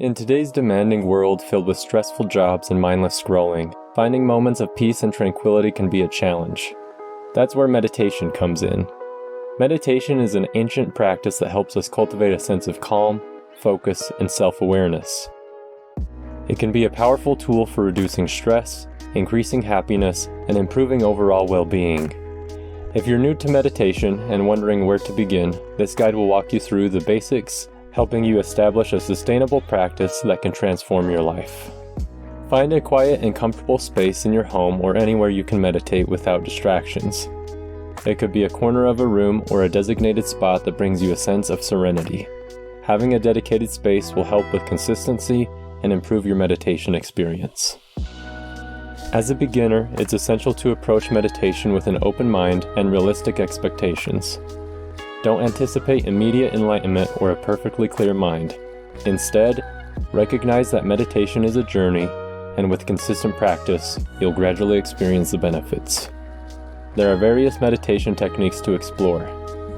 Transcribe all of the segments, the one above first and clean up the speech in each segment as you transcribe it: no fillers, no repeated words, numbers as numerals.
In today's demanding world filled with stressful jobs and mindless scrolling, finding moments of peace and tranquility can be a challenge. That's where meditation comes in. Meditation is an ancient practice that helps us cultivate a sense of calm, focus, and self-awareness. It can be a powerful tool for reducing stress, increasing happiness, and improving overall well-being. If you're new to meditation and wondering where to begin, this guide will walk you through the basics, helping you establish a sustainable practice that can transform your life. Find a quiet and comfortable space in your home or anywhere you can meditate without distractions. It could be a corner of a room or a designated spot that brings you a sense of serenity. Having a dedicated space will help with consistency and improve your meditation experience. As a beginner, it's essential to approach meditation with an open mind and realistic expectations. Don't anticipate immediate enlightenment or a perfectly clear mind. Instead, recognize that meditation is a journey, and with consistent practice, you'll gradually experience the benefits. There are various meditation techniques to explore.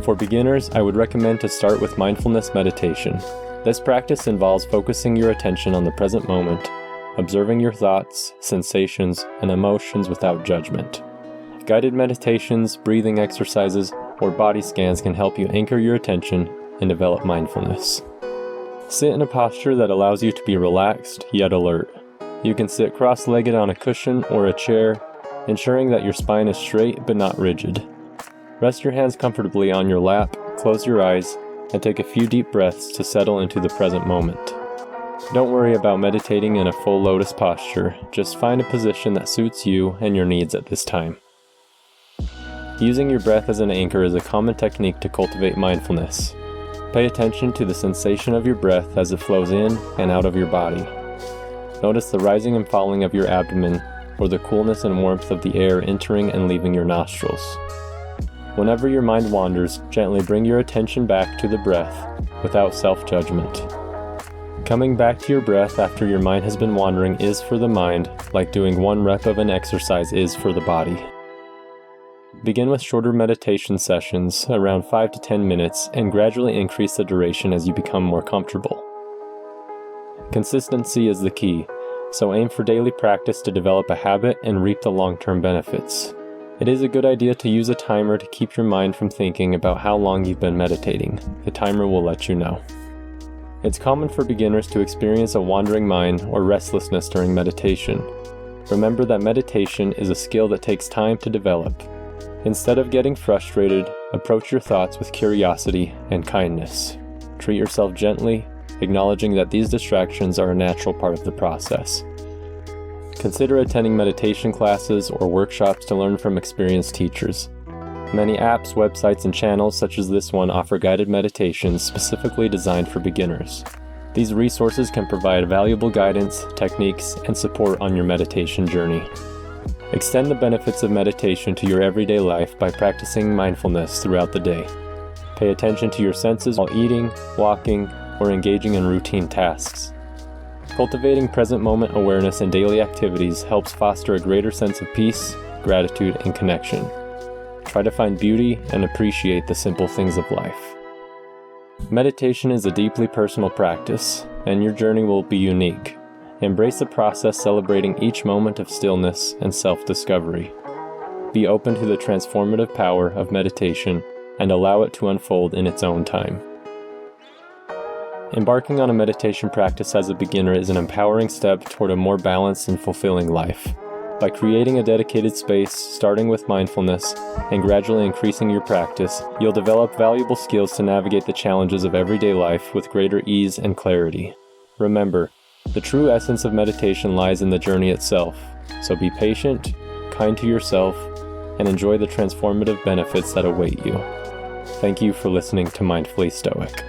For beginners, I would recommend to start with mindfulness meditation. This practice involves focusing your attention on the present moment, observing your thoughts, sensations, and emotions without judgment. Guided meditations, breathing exercises, or body scans can help you anchor your attention and develop mindfulness. Sit in a posture that allows you to be relaxed yet alert. You can sit cross-legged on a cushion or a chair, ensuring that your spine is straight but not rigid. Rest your hands comfortably on your lap, close your eyes, and take a few deep breaths to settle into the present moment. Don't worry about meditating in a full lotus posture, just find a position that suits you and your needs at this time. Using your breath as an anchor is a common technique to cultivate mindfulness. Pay attention to the sensation of your breath as it flows in and out of your body. Notice the rising and falling of your abdomen, or the coolness and warmth of the air entering and leaving your nostrils. Whenever your mind wanders, gently bring your attention back to the breath without self-judgment. Coming back to your breath after your mind has been wandering is for the mind, like doing one rep of an exercise is for the body. Begin with shorter meditation sessions, around 5 to 10 minutes, and gradually increase the duration as you become more comfortable. Consistency is the key, so aim for daily practice to develop a habit and reap the long-term benefits. It is a good idea to use a timer to keep your mind from thinking about how long you've been meditating. The timer will let you know. It's common for beginners to experience a wandering mind or restlessness during meditation. Remember that meditation is a skill that takes time to develop. Instead of getting frustrated, approach your thoughts with curiosity and kindness. Treat yourself gently, acknowledging that these distractions are a natural part of the process. Consider attending meditation classes or workshops to learn from experienced teachers. Many apps, websites, and channels such as this one offer guided meditations specifically designed for beginners. These resources can provide valuable guidance, techniques, and support on your meditation journey. Extend the benefits of meditation to your everyday life by practicing mindfulness throughout the day. Pay attention to your senses while eating, walking, or engaging in routine tasks. Cultivating present moment awareness in daily activities helps foster a greater sense of peace, gratitude, and connection. Try to find beauty and appreciate the simple things of life. Meditation is a deeply personal practice, and your journey will be unique. Embrace the process, celebrating each moment of stillness and self-discovery. Be open to the transformative power of meditation and allow it to unfold in its own time. Embarking on a meditation practice as a beginner is an empowering step toward a more balanced and fulfilling life. By creating a dedicated space, starting with mindfulness, and gradually increasing your practice, you'll develop valuable skills to navigate the challenges of everyday life with greater ease and clarity. Remember, the true essence of meditation lies in the journey itself, so be patient, kind to yourself, and enjoy the transformative benefits that await you. Thank you for listening to Mindfully Stoic.